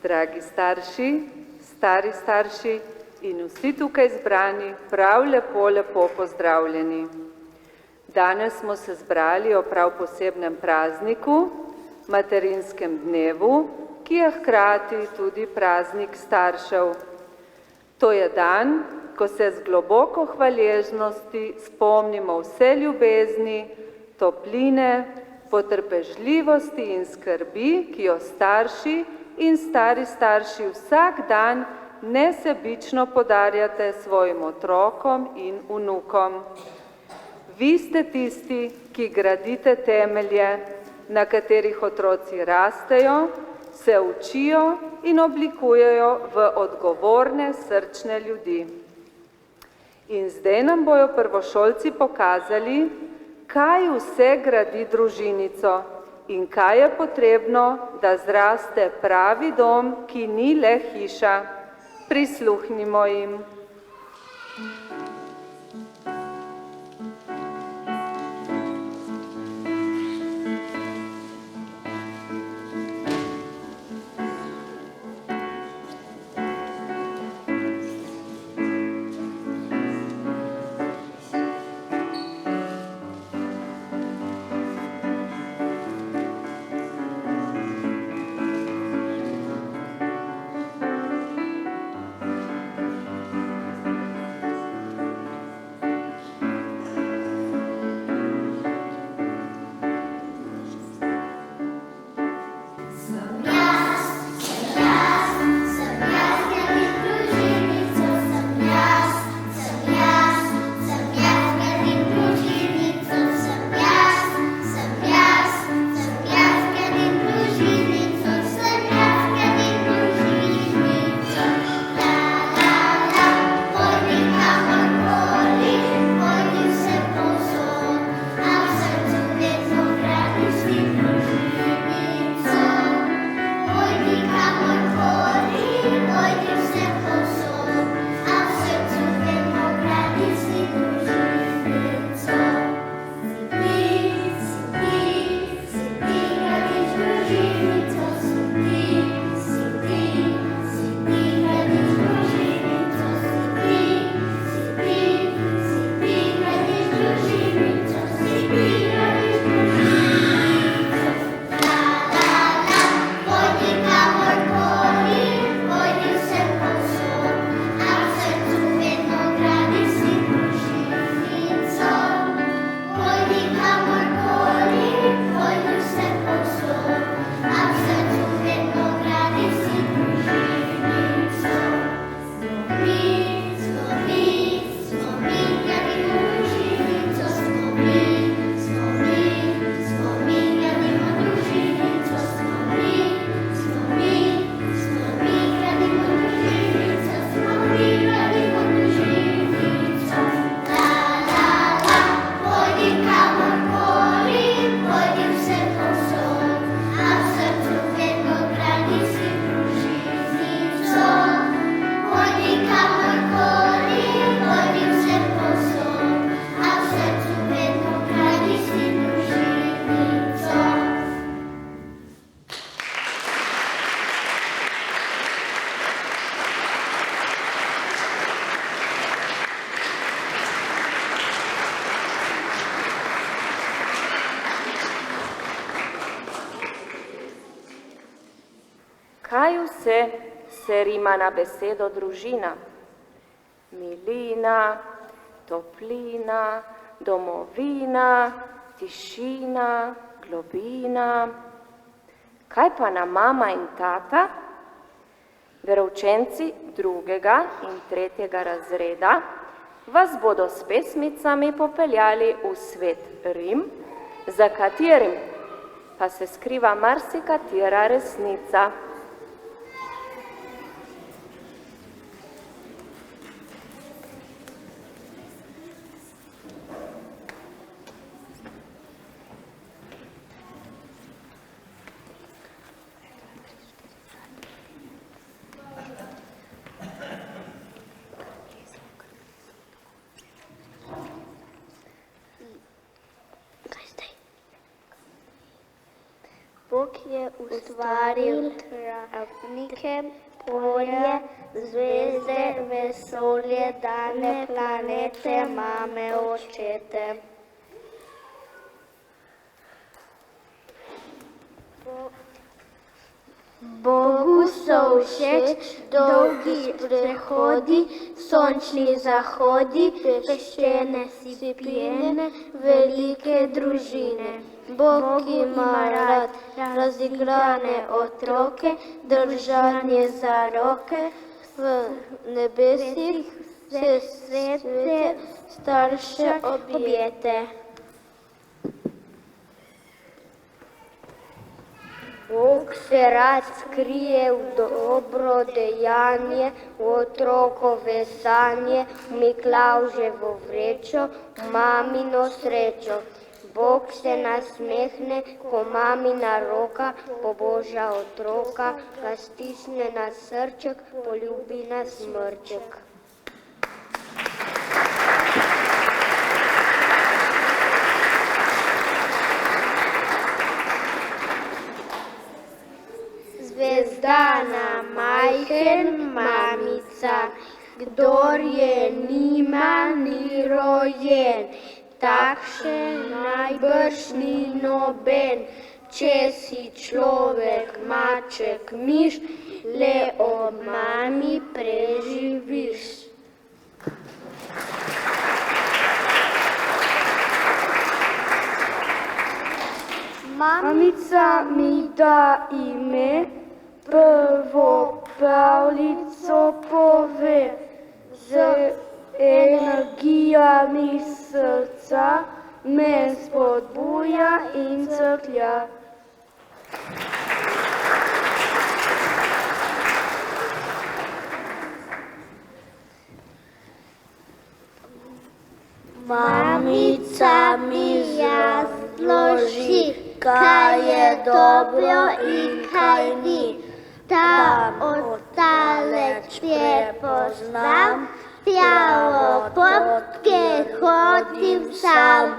Dragi starši, stari starši in vsi tukaj zbrani, prav lepo pozdravljeni. Danes smo se zbrali o prav posebnem prazniku, materinskem dnevu, ki je hkrati tudi praznik staršev. To je dan, ko se z globoko hvaležnosti spomnimo vse ljubezni, topline, potrpežljivosti in skrbi, ki jo starši in stari starši vsak dan nesebično podarjate svojim otrokom in vnukom. Vi ste tisti, ki gradite temelje, na katerih otroci rastejo, se učijo in oblikujejo v odgovorne, srčne ljudi. In zdaj nam bojo prvošolci pokazali, kaj vse gradi družinico in kaj je potrebno, da zraste pravi dom, ki ni le hiša. Prisluhnimo jim. Kaj vse se rima na besedo družina? Milina, toplina, domovina, tišina, globina. Kaj pa na mama in tata? Veroučenci 2. in 3. razreda vas bodo s pesmicami popeljali v svet Rim, za katerim pa se skriva marsikatera resnica. Bog je ustvaril travnike, polje, zvezde, vesolje, dane, planete, mame, očete. Bogu so všeč dolgi sprehodi, sončni zahodi, peščene sipine, velike družine. Bog ima rad razigrane otroke, držanje za roke, v nebesih vse svete, starše objete. Bog se rad skrije v dobro dejanje, v otrokove sanje, v Miklavževo vrečo, v mamino srečo. Bog se nasmehne, ko mamina roka poboža otroka, ga stisne na srček, poljubi na smrček. Zvezdana, majhen mamica, kdor je nima, ni rojen. Takšen najbrž ni noben, če si človek, maček, miš, le o mami preživiš. Mamica mi da ime, prvo pravljico pove, z energijami srca me spodbuja in crklja. Mamica mi razloži, kaj je dobro in kaj ni, da od daleč prepoznam, pjavo popke hodim sam.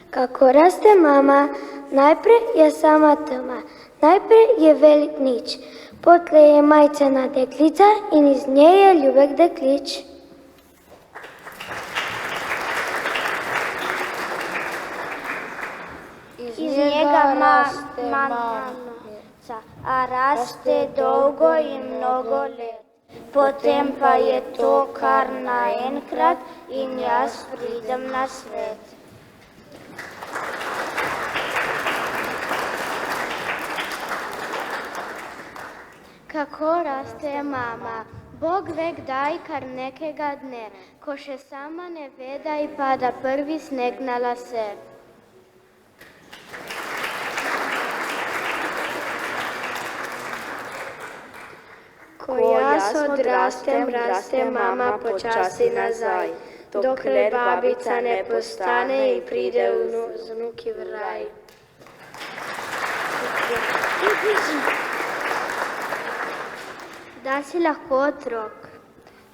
Kako raste mama, najprej je sama tema, najprej je velik nič, potlej je majcena deklica in iz nje je ljubek deklič. Iz njega mamica, a raste dolgo in mnogo let. Potem pa je to kar naenkrat in jaz pridem na svet. Kako raste mama? Bog ve kdaj, kar nekega dne, ko še sama ne ve, da ji pada prvi sneg na lase. Ko jaz odrastem, raste mama počasi nazaj, dokler babica ne postane in pride z vnuki v raj. Da si lahko otrok,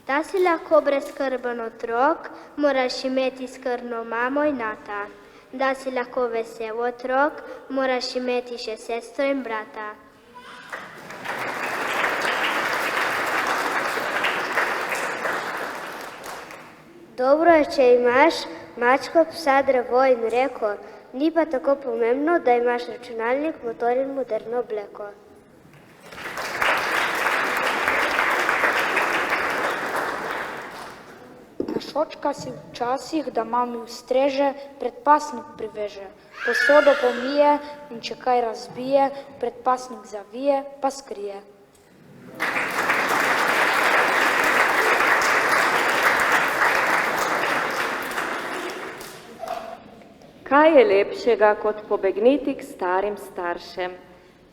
da si lahko brezskrben otrok, moraš imeti skrbno mamo in ata. Da si lahko vesel otrok, moraš imeti še sestro in brata. Dobro je, če imaš mačko, psa, drevo in reko, ni pa tako pomembno, da imaš računalnik, motor in moderno obleko. Šočka si včasih, da mami ustreže, predpasnik priveže, posodo pomije in če kaj razbije, predpasnik zavije pa skrije. Kaj je lepšega, kot pobegniti k starim staršem,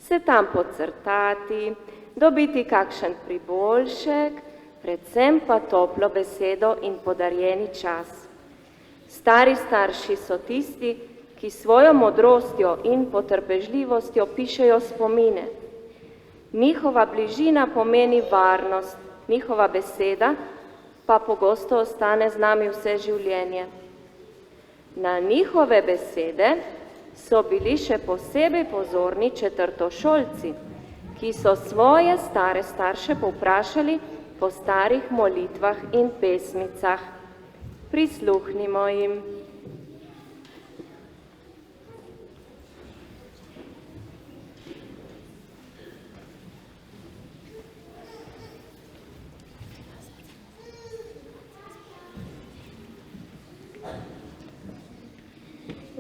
se tam pocrtati, dobiti kakšen priboljšek, predvsem pa toplo besedo in podarjeni čas. Stari starši so tisti, ki svojo modrostjo in potrpežljivostjo pišejo spomine. Njihova bližina pomeni varnost, njihova beseda pa pogosto ostane z nami vse življenje. Na njihove besede so bili še posebej pozorni četrtošolci, ki so svoje stare starše povprašali po starih molitvah in pesmicah. Prisluhnimo jim.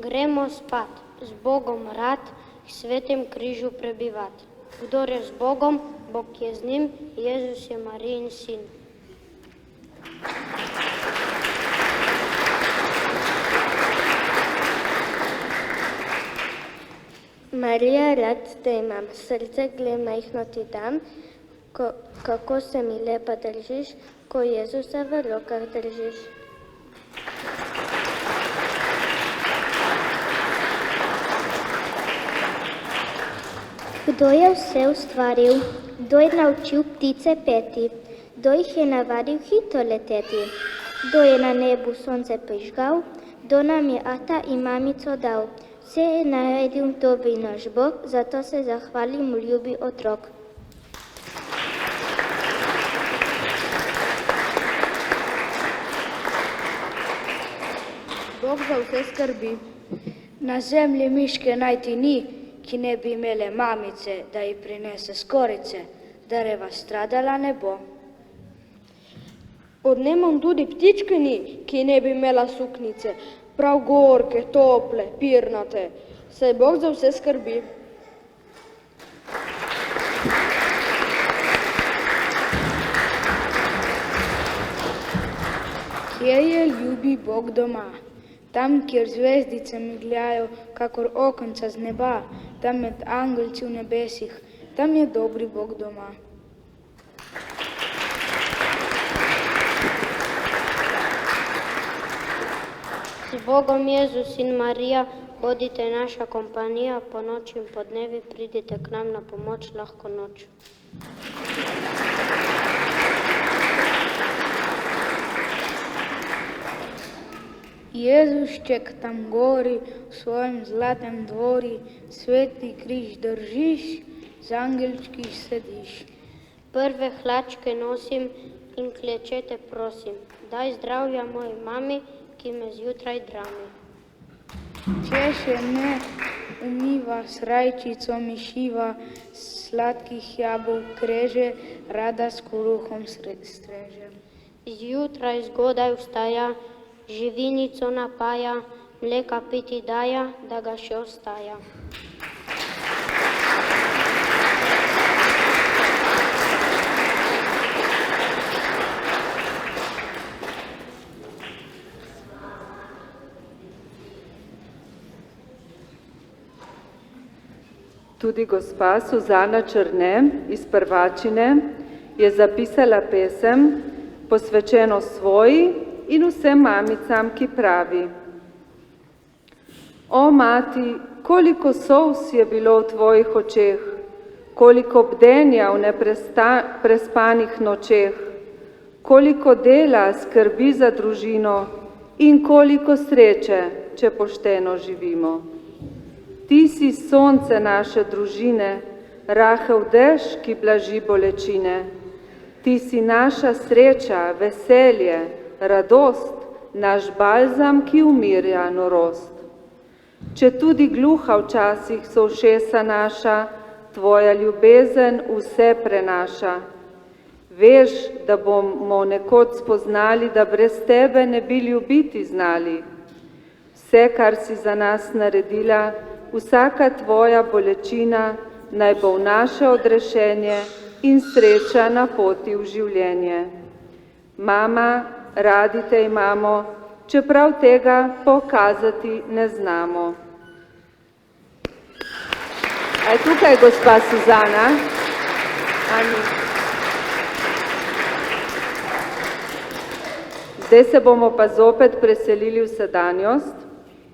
Gremo spat, z Bogom rad, k svetem križu prebivat. Kdor je z Bogom, Bog je z njim, Jezus je Marijin sin. Marija, rad te imam, srce gle majhno ti dam, kako se mi lepa držiš, ko Jezusa v rokah držiš. Kdo je vse ustvaril? Kdo je naučil ptice peti? Kdo jih je navadil hitro leteti? Kdo je na nebu sonce prižgal? Kdo nam je ata in mamico dal? Vse je naredil dobri naš Bog, zato se zahvalim, ljubi otrok. Bog za vse skrbi. Na zemlji miške najti ni, ki ne bi imele mamice, da ji prinese skorice, da reva stradala ne bo. Pod nebom tudi ptičke ni, ki ne bi imela suknice, prav gorke, tople, pirnate, saj Bog za vse skrbi. Kje je ljubi Bog doma? Tam, kjer zvezdice migljajo, kakor okenca z neba, tam med angelci v nebesih, tam je dobri Bog doma. S Bogom Jezus in Marija, bodite naša kompanija, po noči in po dnevi pridite k nam na pomoč lahko noč. Jezušček tam gori, v svojem zlatem dvori, sveti križ držiš, z angelčki sediš. Prve hlačke nosim in klečete prosim, daj zdravja moji mami, ki me zjutraj drami. Češe me, umiva, s rajčico mi šiva, sladkih jabolk kreže, rada s kruhom streže. Zjutraj zgodaj vstaja, živinico napaja, mleka piti daja, da ga še ostaja. Tudi gospa Suzana Črne iz Prvačine je zapisala pesem posvečeno svoji in vsem mamicam, ki pravi: O mati, koliko solz je bilo v tvojih očeh, koliko bdenja v neprespanih nočeh, koliko dela, skrbi za družino in koliko sreče, če pošteno živimo. Ti si sonce naše družine, rahel dež, ki blaži bolečine. Ti si naša sreča, veselje, radost, naš balzam, ki umirja norost. Če tudi gluha včasih so ušesa naša, tvoja ljubezen vse prenaša. Veš, da bomo nekoč spoznali, da brez tebe ne bi ljubiti znali. Vse, kar si za nas naredila, vsaka tvoja bolečina, naj bo v naše odrešenje in sreča na poti v življenje. Mama, radi te imamo, čeprav tega pokazati ne znamo. A je tukaj gospa Suzana? Ani. Zdaj se bomo pa zopet preselili v sedanjost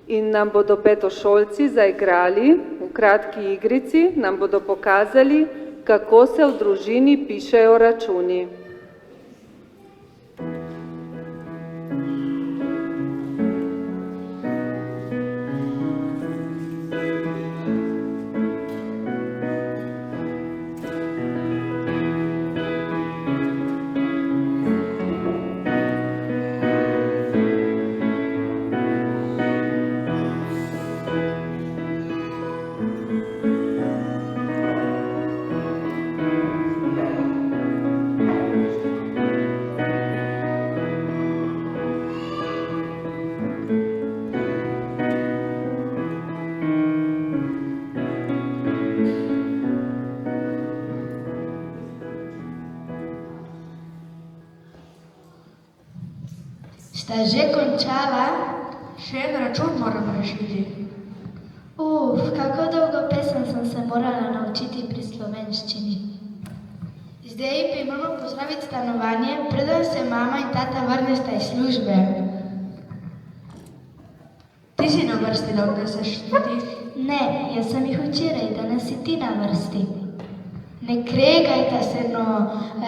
in nam bodo petošolci zaigrali v kratki igrici, nam bodo pokazali, kako se v družini pišejo računi. Sta že končala? Še en račun moram rešiti. Kako dolgo pesem sem se morala naučiti pri slovenščini. Zdaj bi moramo pozdraviti stanovanje, preden se mama in tata vrnesta iz službe. Ti si na vrsti, da odneseš smeti? Ne, jaz sem jih včeraj, danes si ti na vrsti. Ne kregajta se, no,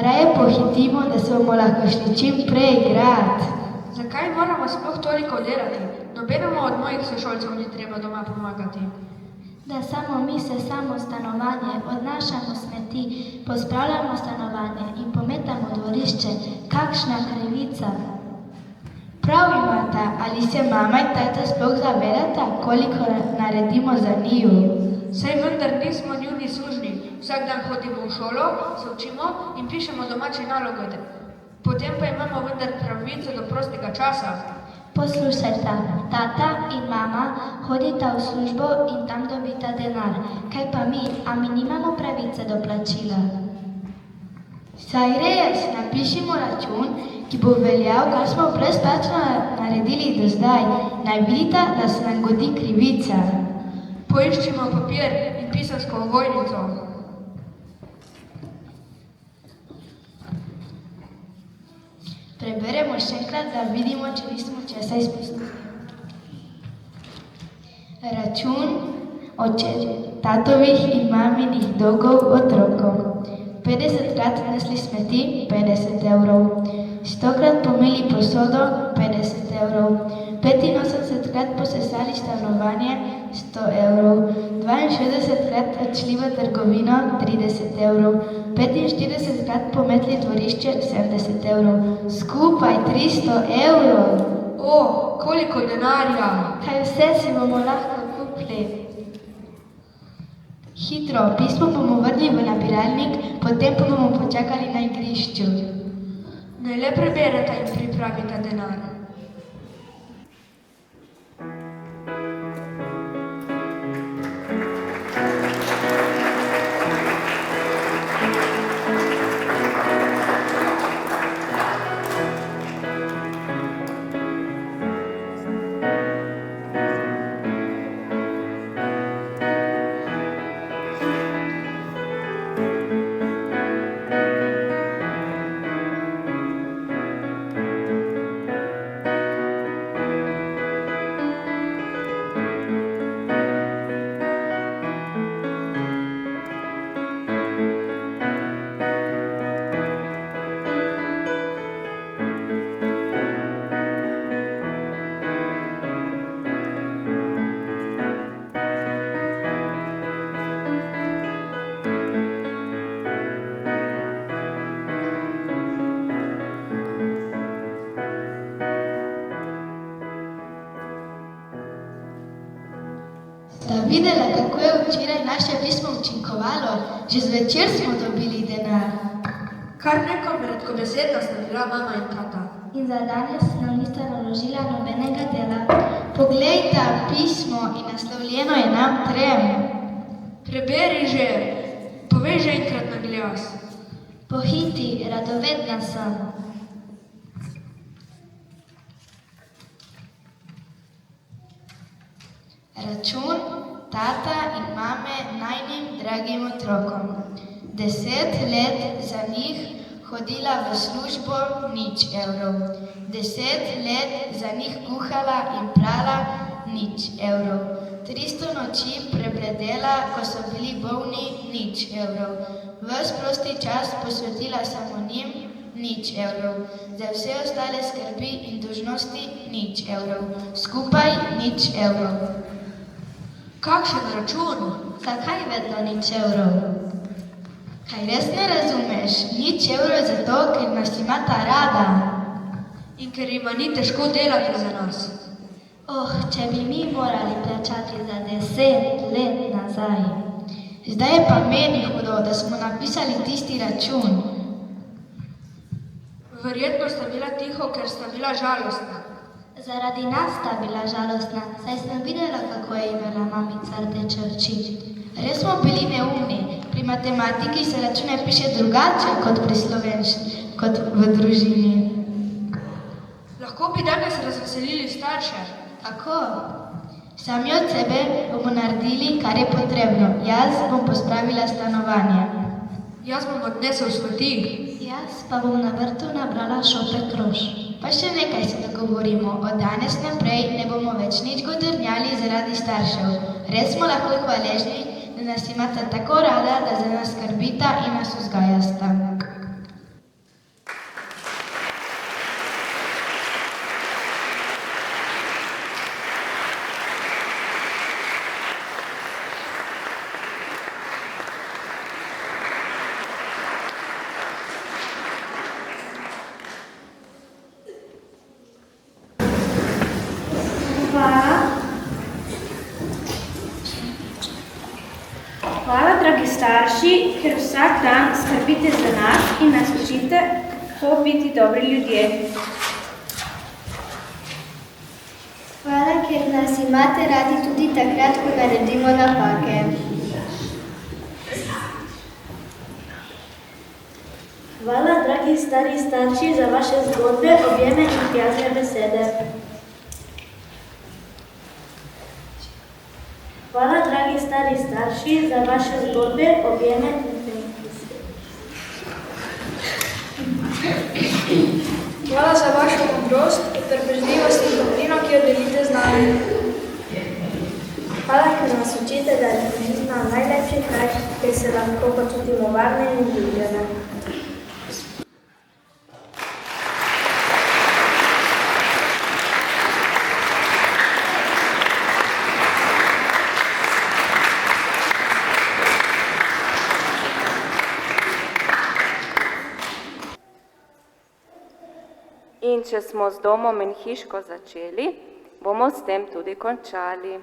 raje pohitimo, da se bomo lahko šli čim prej igrati. Zakaj moramo sploh toliko delati? Nobenemu od mojih sošolcev ni treba doma pomagati. Da samo mi se samo stanovanje, odnašamo smeti, pospravljamo stanovanje in pometamo dvorišče. Kakšna krivica! Prav imata, ali se mama in tata sploh zavedata, koliko naredimo za njiju? Saj vendar nismo njuni sužnji. Vsak dan hodimo v šolo, se učimo in pišemo domače naloge. Potem pa imamo vendar pravico do prostega časa. Poslušajta, tata in mama hodita v službo in tam dobita denar. Kaj pa mi, a mi nimamo pravice do plačila? Saj res, napišimo račun, ki bo veljal, kar smo brezplačno naredili do zdaj. Naj vidita, da se nam godi krivica. Poiščimo papir in pisansko ovojnico. Preberemo še enkrat, da vidimo, če nismo česa izpustili. Račun tatovih in maminih dolgov otrokom. 50krat nesli smeti, 50 evrov. 100krat pomili posodo, 50 evrov. 85krat posesali stanovanje, 100 evrov. 62krat odšli v trgovino, 30 evrov. 45krat pometli dvorišče, 70 evrov. Skupaj 300 evrov. Koliko denarja! Kaj vse si bomo lahko kupili? Hitro, pismo bomo vrnili v nabiralnik, potem pa bomo počakali na igrišču. Naj le prebereta in pripravita denar. Sta videla, kako je včeraj naše pismo učinkovalo? Že zvečer smo dobili denar. Kar nekom redkobesedna sta bila mama in tata. In za danes nam nista naložila nobenega dela. Poglejta, pismo in naslovljeno je nam trem. Preberi že, povej že enkrat na glas. Pohiti, radovedna sem. Račun tata in mame najnim dragim otrokom. 10 let za njih hodila v službo, 0 evrov. 10 let za njih kuhala in prala, 0 evrov. 300 noči prebledela, ko so bili bolni, 0 evrov. Ves prosti čas posvetila samo njim, 0 evrov. Za vse ostale skrbi in dolžnosti, 0 evrov. Skupaj 0 evrov. Kakšen račun? Zakaj vedno 0 evrov? Kaj res ne razumeš? 0 evrov zato, ker nas imata rada. In ker ima ni težko delati za nas. Če bi mi morali plačati za 10 let nazaj. Zdaj je pa meni hudo, da smo napisali tisti račun. Verjetno sta bila tiho, ker sta bila žalostna. Zaradi nas sta bila žalostna, saj sem videla, kako je imela mamica rdeče oči. Res smo bili neumni. Pri matematiki se račune piše drugače kot pri slovenščini, kot v družini. Lahko bi danes razveselili starše. Kako? Sami od sebe bomo naredili, kar je potrebno. Jaz bom pospravila stanovanje. Jaz bom odnesel smeti. Jaz pa bom na vrtu nabrala šopek rož. Pa še nekaj se dogovorimo. Od danes naprej ne bomo več nič godrnjali zaradi staršev. Res smo lahko hvaležni, da nas imata tako rada, da za nas skrbita in nas vzgajasta. Hvala, dragi starši, ker vsak dan skrbite za nas in nas učite, kako biti dobri ljudje. Hvala, ker nas imate radi tudi takrat, ko naredimo napake. Hvala, dragi stari starši, za vaše zgodbe, objeme in prijazne besede. Hvala, dragi stari starši, za vaše zgodbe, objeme in prijazne besede. Hvala za vašo modrost, trpežljivost in toplino, ki jo delite z nami. Hvala, ker nas učite, da je družina najlepši kraj, kjer se lahko počutimo varne in ljubljene. In če smo z domom in hiško začeli, bomo s tem tudi končali.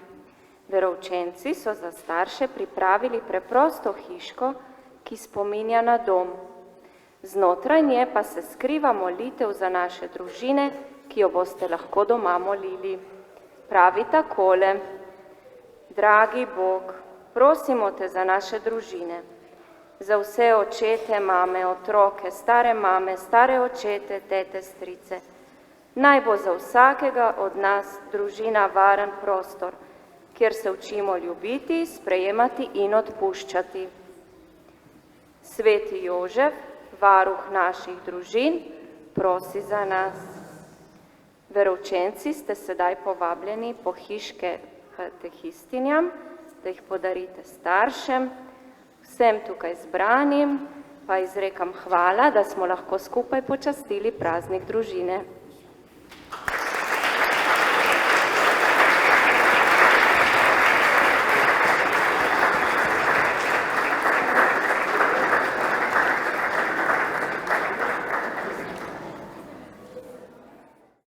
Veroučenci so za starše pripravili preprosto hiško, ki spominja na dom. Znotraj nje pa se skriva molitev za naše družine, ki jo boste lahko doma molili. Pravi takole: Dragi Bog, prosimo te za naše družine, za vse očete, mame, otroke, stare mame, stare očete, tete, strice. Naj bo za vsakega od nas družina varen prostor, kjer se učimo ljubiti, sprejemati in odpuščati. Sveti Jožef, varuh naših družin, prosi za nas. Veroučenci ste sedaj povabljeni po hiške katehistinjam, da jih podarite staršem. Vsem tukaj zbranim pa izrekam hvala, da smo lahko skupaj počastili praznik družine.